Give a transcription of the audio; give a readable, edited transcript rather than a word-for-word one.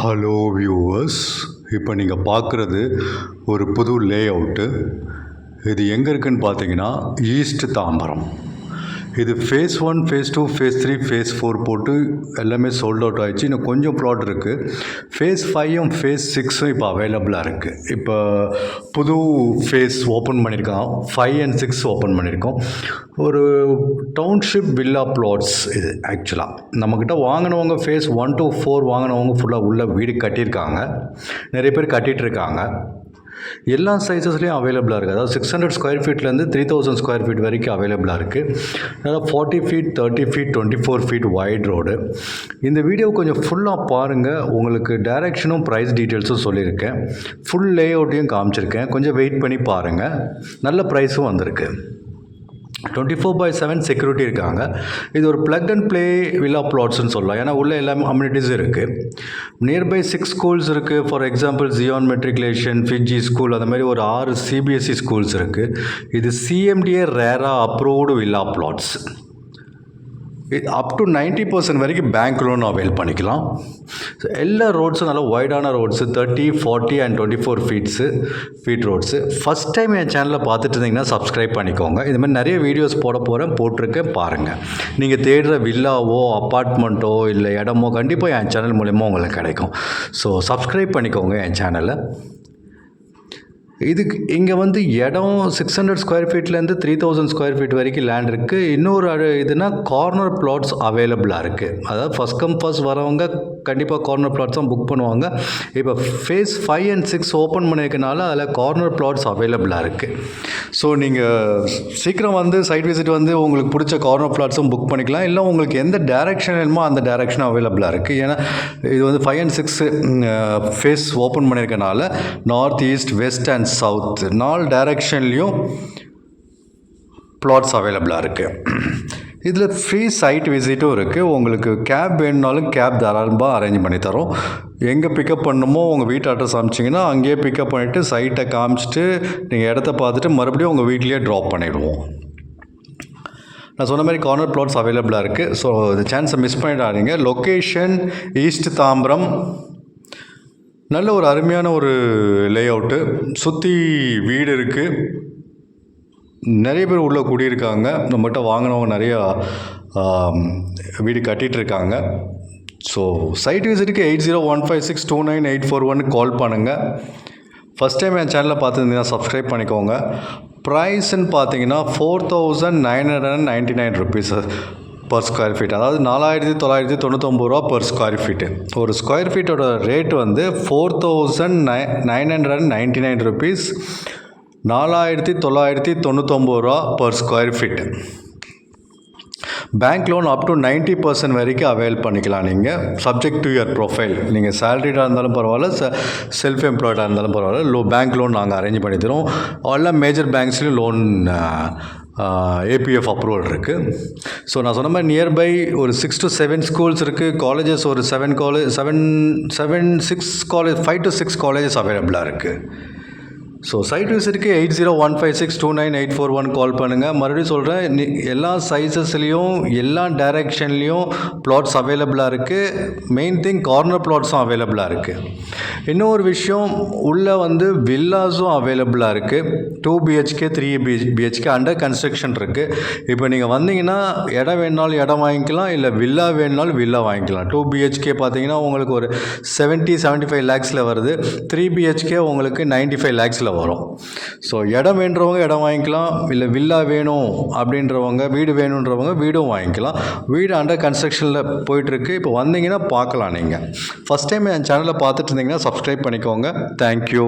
Hello viewers, இப்போ நீங்கள் பார்க்குறது ஒரு புது லே அவுட்டு. இது எங்கே இருக்குதுன்னு பார்த்தீங்கன்னா ஈஸ்ட் தாம்பரம். இது ஃபேஸ் 1, ஃபேஸ் 2, ஃபேஸ் 3, ஃபேஸ் 4 போட்டு எல்லாமே சோல்ட் அவுட் ஆகிடுச்சு. இன்னும் கொஞ்சம் ப்ளாட் இருக்குது. ஃபேஸ் 5ம் ஃபேஸ் 6ம் இப்போ அவைலபிளாக இருக்குது. இப்போ புது ஃபேஸ் ஓப்பன் பண்ணியிருக்கோம். 5 and 6 ஓப்பன் பண்ணியிருக்கோம். ஒரு டவுன்ஷிப் வில்லா ப்ளாட்ஸ் இது. ஆக்சுவலாக நம்மக்கிட்ட வாங்கினவங்க ஃபேஸ் 1 to 4 வாங்கினவங்க ஃபுல்லாக உள்ள வீடு கட்டியிருக்காங்க. நிறைய பேர் கட்டிகிட்ருக்காங்க. எல்லா சைஸஸ்லேயும் அவைலபிளாக இருக்குது. அதாவது 600 ஸ்கொயர் ஃபீட்லேருந்து 3000 ஸ்கொயர் ஃபீட் வரைக்கும் அவைலபிளாக இருக்குது. அதாவது 40 feet, 30 feet, 24 feet wide road. இந்த வீடியோ கொஞ்சம் ஃபுல்லாக பாருங்கள். உங்களுக்கு டைரெக்ஷனும் ப்ரைஸ் டீட்டெயில்ஸும் சொல்லியிருக்கேன். ஃபுல் லே அவுட்டையும் காமிச்சிருக்கேன். கொஞ்சம் வெயிட் பண்ணி பாருங்கள். நல்ல ப்ரைஸும் வந்திருக்கு. 24/7 செக்யூரிட்டி இருக்காங்க. இது ஒரு ப்ளக் அண்ட் ப்ளே வில்லா ப்ளாட்ஸ்னு சொல்லலாம். ஏன்னா உள்ளே எல்லாமே அம்யூனிட்டிஸும் இருக்குது. நியர்பை 6 ஸ்கூல்ஸ் இருக்குது. ஃபார் எக்ஸாம்பிள் ஜியான் மெட்ரிகுலேஷன், ஃபிஜி ஸ்கூல், அந்த மாதிரி ஒரு 6 சிபிஎஸ்சி ஸ்கூல்ஸ் இருக்குது. இது CMDA RERA approved villa plots. Up to 90% வரைக்கும் பேங்க் லோன் அவைல் பண்ணிக்கலாம். எல்லா ரோட்ஸும் நல்லா வைடான roads, 30, 40 and 24 feet roads. First time என் சேனலில் பார்த்துட்டு இருந்தீங்கன்னா சப்ஸ்கிரைப் பண்ணிக்கோங்க. இது மாதிரி நிறைய வீடியோஸ் போட்டிருக்கேன் பாருங்கள். நீங்கள் தேடுற வில்லாவோ அப்பார்ட்மெண்ட்டோ இல்லை இடமோ கண்டிப்பாக என் சேனல் மூலயமா உங்களுக்கு கிடைக்கும். ஸோ சப்ஸ்கிரைப் பண்ணிக்கோங்க என் சேனலை. இதுக்கு இங்கே இடம் 600 ஸ்கொயர் ஃபீட்லேருந்து 3000 ஸ்கொயர் ஃபீட் வரைக்கும் லேண்ட் இருக்குது. இன்னொரு இதுனா கார்னர் ப்ளாட்ஸ் அவைலபிளாக இருக்குது. அதாவது ஃபஸ்ட் கம் ஃபஸ்ட் வரவங்க கண்டிப்பாக கார்னர் ப்ளாட்ஸ் தான் புக் பண்ணுவாங்க. இப்போ ஃபேஸ் 5 and 6 ஓப்பன் பண்ணியிருக்கனால அதில் கார்னர் ப்ளாட்ஸ் அவைலபிளாக இருக்குது. ஸோ நீங்கள் சீக்கிரம் சைட் விசிட் உங்களுக்கு பிடிச்ச கார்னர் ப்ளாட்ஸும் புக் பண்ணிக்கலாம். இல்லை உங்களுக்கு எந்த டைரெக்ஷன் வேணுமோ அந்த டைரெக்ஷனும் அவைலபிளாக இருக்குது. ஏன்னா இது 5 and 6 ஃபேஸ் ஓப்பன் பண்ணியிருக்கனால north, east, west and south 4 டைரெக்ஷன்லேயும் ப்ளாட்ஸ் அவைலபிளாக இருக்குது. இதில் ஃப்ரீ சைட் விசிட்டும் இருக்குது. உங்களுக்கு கேப் வேணுனாலும் கேப் தாராளமாக அரேஞ்ச் பண்ணி தரோம். எங்கே பிக்கப் பண்ணணுமோ உங்கள் வீட்டு அட்ரஸ் அனுப்பிச்சிங்கன்னா அங்கேயே பிக்கப் பண்ணிவிட்டு சைட்டை காமிச்சிட்டு நீங்கள் இடத்த பார்த்துட்டு மறுபடியும் உங்கள் வீட்லேயே ட்ராப் பண்ணிவிடுவோம். நான் சொன்ன மாதிரி கார்னர் ப்ளாட்ஸ் அவைலபிளாக இருக்குது. ஸோ இந்த சான்ஸை மிஸ் பண்ணிடாதீங்க. Location east Tambaram. நல்ல ஒரு அருமையான ஒரு லே அவுட்டு. சுற்றி வீடு இருக்குது. நிறைய பேர் உள்ளே குடியிருக்காங்க. நம்மகிட்ட வாங்கினவங்க நிறையா வீடு கட்டிகிட்ருக்காங்க. ஸோ சைட் விசிட்டுக்கு 8015629841 கால் பண்ணுங்கள். ஃபஸ்ட் டைம் என் சேனலில் பார்த்துருந்தீங்கன்னா சப்ஸ்கிரைப் பண்ணிக்கோங்க. ப்ரைஸ்ன்னு பார்த்தீங்கன்னா 4999 ருபீஸ் பர் ஸ்கொயர் ஃபீட். அதாவது 4999 ரூபா பர் ஸ்கொயர் ஃபீட்டு. ஒரு ஸ்கொயர் ஃபீட்டோட ரேட் 4999 ருபீஸ், 4999 ரூபா per square feet. Bank loan up to 90% வரைக்கும் அவைல் பண்ணிக்கலாம். நீங்கள் சப்ஜெக்ட் டு யுவர் ப்ரொஃபைல். நீங்கள் சேலரிடாக இருந்தாலும் பரவாயில்ல, செல்ஃப் எம்ப்ளாய்டாக இருந்தாலும் பரவாயில்ல, பேங்க் லோன் நாங்கள் அரேஞ்ச் பண்ணி தரோம். எல்லா மேஜர் பேங்க்ஸ்லேயும் லோன் ஏபிஎஃப் அப்ரூவல் இருக்குது. ஸோ நான் சொன்ன மாதிரி நியர்பை ஒரு 6 to 7 ஸ்கூல்ஸ் இருக்குது. காலேஜஸ் ஒரு 5 to 6 காலேஜஸ் அவைலபிளாக இருக்குது. ஸோ சைட் விசிட்டுக்கு 8015629841 கால் பண்ணுங்கள். மறுபடியும் சொல்கிறேன், எல்லா சைஸஸ்லேயும் எல்லா டைரெக்ஷன்லேயும் ப்ளாட்ஸ் அவைலபிளாக இருக்குது. மெயின் திங் கார்னர் ப்ளாட்ஸும் அவைலபிளாக இருக்குது. இன்னொரு விஷயம், உள்ளே வில்லாஸும் அவைலபிளாக இருக்குது. 2 BHK 3 BHK அண்டர் கன்ஸ்ட்ரக்ஷன் இருக்குது. இப்போ நீங்கள் வந்தீங்கன்னா இடம் வேணுனாலும் இடம் வாங்கிக்கலாம், இல்லை வில்லா வேணுனாலும் வில்லா வாங்கிக்கலாம். 2 BHK பார்த்தீங்கன்னா உங்களுக்கு ஒரு 70-75 லேக்ஸில் வருது. 3 BHK உங்களுக்கு 95 லேக்ஸில் வரும். ஸோ இடம் வேணுன்றவங்க இடம் வாங்கிக்கலாம், இல்லை வில்லா வேணும் அப்படின்றவங்க, வீடு வேணுன்றவங்க வீடும் வாங்கிக்கலாம். வீடு அண்டர் கன்ஸ்ட்ரக்ஷனில் போயிட்டுருக்கு. இப்போ வந்தீங்கன்னா பார்க்கலாம். நீங்கள் ஃபஸ்ட் டைம் என் சேனலை பார்த்துட்டு இருந்தீங்கன்னா சப்ஸ்கிரைப் பண்ணிக்கோங்க. தேங்க்யூ.